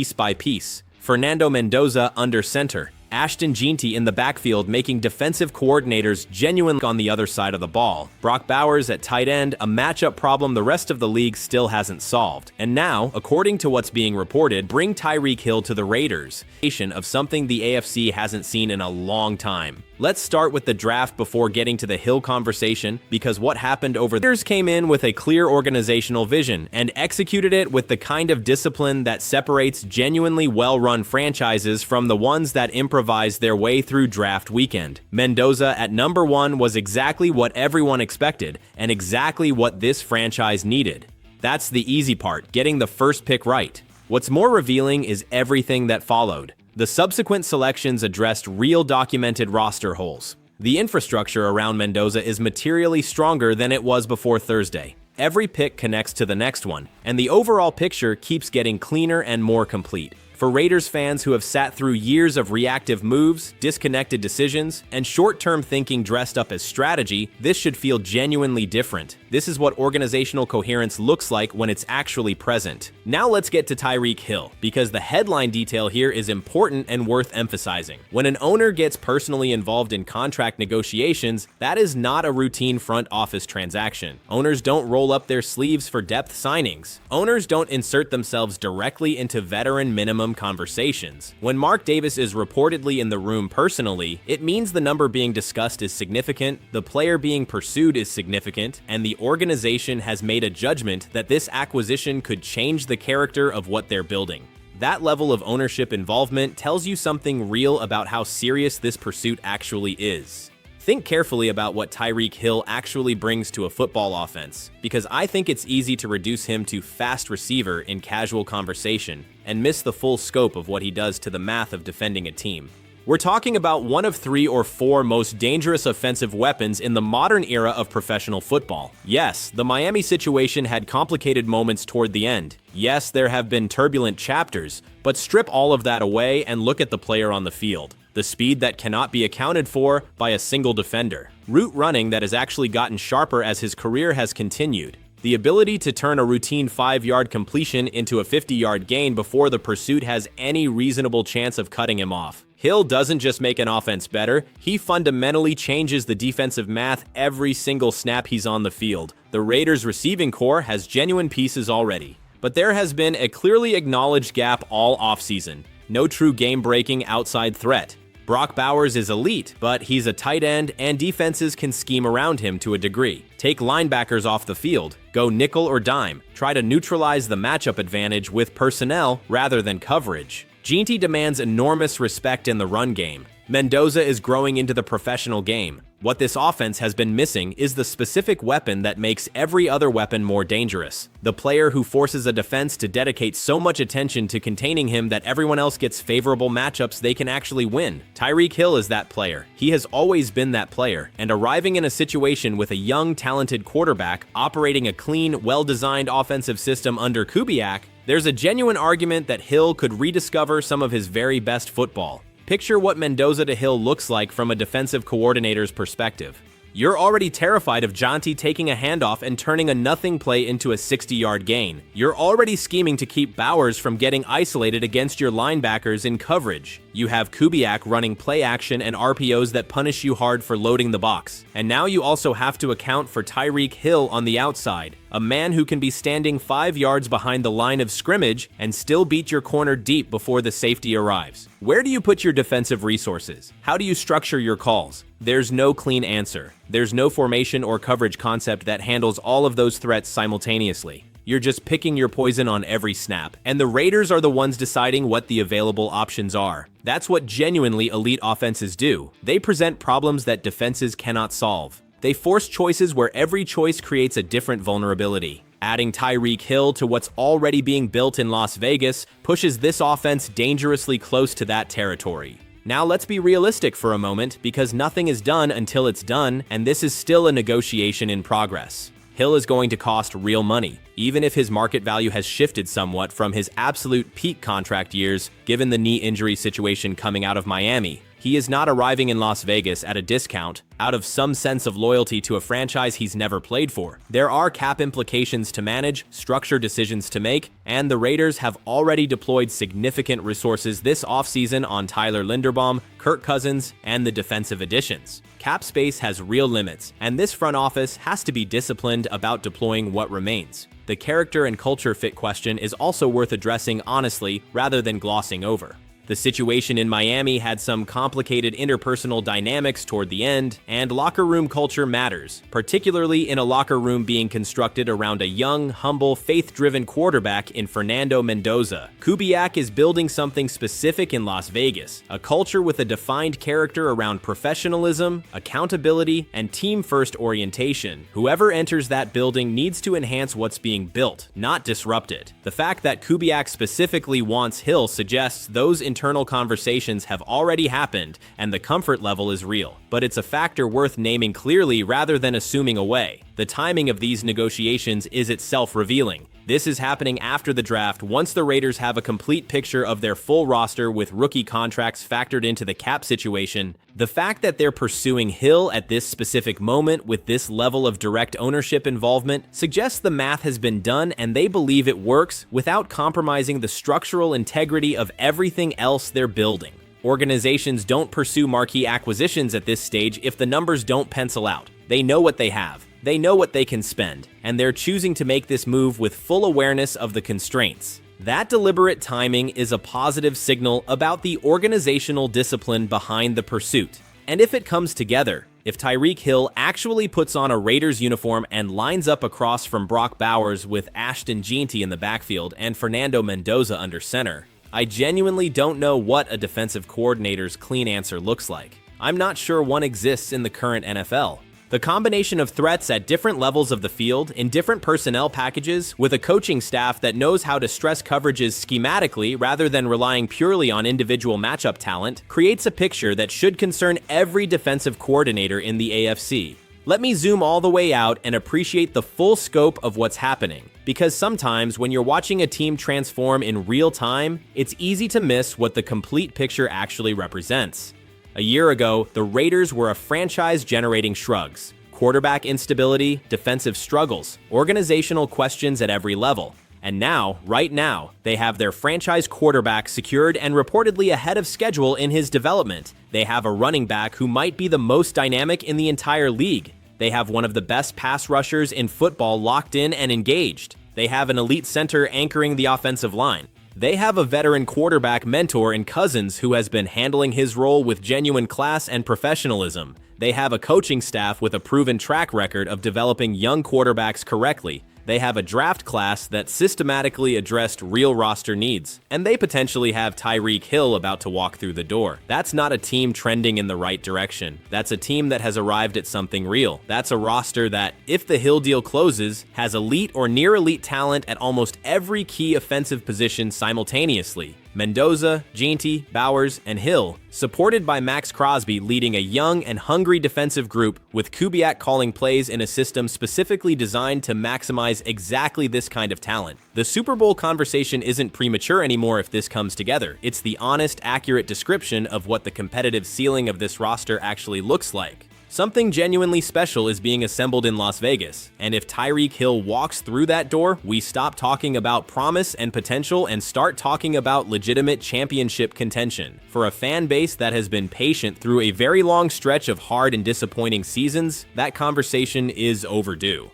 piece by piece. Fernando Mendoza under center. Ashton Jeanty in the backfield making defensive coordinators genuinely on the other side of the ball. Brock Bowers at tight end, a matchup problem the rest of the league still hasn't solved. And now, according to what's being reported, bring Tyreek Hill to the Raiders, of something the AFC hasn't seen in a long time. Let's start with the draft before getting to the Hill conversation, because what happened over the years came in with a clear organizational vision and executed it with the kind of discipline that separates genuinely well-run franchises from the ones that improvise their way through draft weekend. Mendoza at number 1 was exactly what everyone expected and exactly what this franchise needed. That's the easy part, getting the first pick right. What's more revealing is everything that followed. The subsequent selections addressed real documented roster holes. The infrastructure around Mendoza is materially stronger than it was before Thursday. Every pick connects to the next one, and the overall picture keeps getting cleaner and more complete. For Raiders fans who have sat through years of reactive moves, disconnected decisions, and short-term thinking dressed up as strategy, this should feel genuinely different. This is what organizational coherence looks like when it's actually present. Now let's get to Tyreek Hill, because the headline detail here is important and worth emphasizing. When an owner gets personally involved in contract negotiations, that is not a routine front office transaction. Owners don't roll up their sleeves for depth signings. Owners don't insert themselves directly into veteran minimum conversations. When Mark Davis is reportedly in the room personally, it means the number being discussed is significant, the player being pursued is significant, and the organization has made a judgment that this acquisition could change the character of what they're building. That level of ownership involvement tells you something real about how serious this pursuit actually is. Think carefully about what Tyreek Hill actually brings to a football offense, because I think it's easy to reduce him to fast receiver in casual conversation and miss the full scope of what he does to the math of defending a team. We're talking about one of 3 or 4 most dangerous offensive weapons in the modern era of professional football. Yes, the Miami situation had complicated moments toward the end. Yes, there have been turbulent chapters, but strip all of that away and look at the player on the field. The speed that cannot be accounted for by a single defender. Route running that has actually gotten sharper as his career has continued. The ability to turn a routine 5-yard completion into a 50-yard gain before the pursuit has any reasonable chance of cutting him off. Hill doesn't just make an offense better, he fundamentally changes the defensive math every single snap he's on the field. The Raiders' receiving core has genuine pieces already. But there has been a clearly acknowledged gap all offseason. No true game-breaking outside threat. Brock Bowers is elite, but he's a tight end and defenses can scheme around him to a degree. Take linebackers off the field, go nickel or dime, try to neutralize the matchup advantage with personnel rather than coverage. Jeanty demands enormous respect in the run game. Mendoza is growing into the professional game. What this offense has been missing is the specific weapon that makes every other weapon more dangerous. The player who forces a defense to dedicate so much attention to containing him that everyone else gets favorable matchups they can actually win. Tyreek Hill is that player. He has always been that player, and arriving in a situation with a young, talented quarterback operating a clean, well-designed offensive system under Kubiak, there's a genuine argument that Hill could rediscover some of his very best football. Picture what Mendoza to Hill looks like from a defensive coordinator's perspective. You're already terrified of Jeanty taking a handoff and turning a nothing play into a 60-yard gain. You're already scheming to keep Bowers from getting isolated against your linebackers in coverage. You have Kubiak running play action and RPOs that punish you hard for loading the box. And now you also have to account for Tyreek Hill on the outside, a man who can be standing 5 yards behind the line of scrimmage and still beat your corner deep before the safety arrives. Where do you put your defensive resources? How do you structure your calls? There's no clean answer. There's no formation or coverage concept that handles all of those threats simultaneously. You're just picking your poison on every snap, and the Raiders are the ones deciding what the available options are. That's what genuinely elite offenses do. They present problems that defenses cannot solve. They force choices where every choice creates a different vulnerability. Adding Tyreek Hill to what's already being built in Las Vegas pushes this offense dangerously close to that territory. Now let's be realistic for a moment, because nothing is done until it's done, and this is still a negotiation in progress. Hill is going to cost real money, even if his market value has shifted somewhat from his absolute peak contract years given the knee injury situation coming out of Miami. He is not arriving in Las Vegas at a discount, out of some sense of loyalty to a franchise he's never played for. There are cap implications to manage, structure decisions to make, and the Raiders have already deployed significant resources this offseason on Tyler Linderbaum, Kirk Cousins, and the defensive additions. Cap space has real limits, and this front office has to be disciplined about deploying what remains. The character and culture fit question is also worth addressing honestly rather than glossing over. The situation in Miami had some complicated interpersonal dynamics toward the end, and locker room culture matters, particularly in a locker room being constructed around a young, humble, faith-driven quarterback in Fernando Mendoza. Kubiak is building something specific in Las Vegas, a culture with a defined character around professionalism, accountability, and team-first orientation. Whoever enters that building needs to enhance what's being built, not disrupt it. The fact that Kubiak specifically wants Hill suggests those internal conversations have already happened and the comfort level is real, but it's a factor worth naming clearly rather than assuming away. The timing of these negotiations is itself revealing. This is happening after the draft, once the Raiders have a complete picture of their full roster with rookie contracts factored into the cap situation. The fact that they're pursuing Hill at this specific moment with this level of direct ownership involvement suggests the math has been done and they believe it works without compromising the structural integrity of everything else they're building. Organizations don't pursue marquee acquisitions at this stage if the numbers don't pencil out. They know what they have. They know what they can spend, and they're choosing to make this move with full awareness of the constraints. That deliberate timing is a positive signal about the organizational discipline behind the pursuit. And if it comes together, if Tyreek Hill actually puts on a Raiders uniform and lines up across from Brock Bowers with Ashton Jeanty in the backfield and Fernando Mendoza under center, I genuinely don't know what a defensive coordinator's clean answer looks like. I'm not sure one exists in the current NFL. The combination of threats at different levels of the field, in different personnel packages, with a coaching staff that knows how to stress coverages schematically rather than relying purely on individual matchup talent, creates a picture that should concern every defensive coordinator in the AFC. Let me zoom all the way out and appreciate the full scope of what's happening, because sometimes when you're watching a team transform in real time, it's easy to miss what the complete picture actually represents. A year ago, the Raiders were a franchise generating shrugs, quarterback instability, defensive struggles, organizational questions at every level. And now, right now, they have their franchise quarterback secured and reportedly ahead of schedule in his development. They have a running back who might be the most dynamic in the entire league. They have one of the best pass rushers in football locked in and engaged. They have an elite center anchoring the offensive line. They have a veteran quarterback mentor in Cousins who has been handling his role with genuine class and professionalism. They have a coaching staff with a proven track record of developing young quarterbacks correctly. They have a draft class that systematically addressed real roster needs. And they potentially have Tyreek Hill about to walk through the door. That's not a team trending in the right direction. That's a team that has arrived at something real. That's a roster that, if the Hill deal closes, has elite or near elite talent at almost every key offensive position simultaneously. Mendoza, Jeanty, Bowers, and Hill, supported by Max Crosby leading a young and hungry defensive group, with Kubiak calling plays in a system specifically designed to maximize exactly this kind of talent. The Super Bowl conversation isn't premature anymore if this comes together. It's the honest, accurate description of what the competitive ceiling of this roster actually looks like. Something genuinely special is being assembled in Las Vegas, and if Tyreek Hill walks through that door, we stop talking about promise and potential and start talking about legitimate championship contention. For a fan base that has been patient through a very long stretch of hard and disappointing seasons, that conversation is overdue.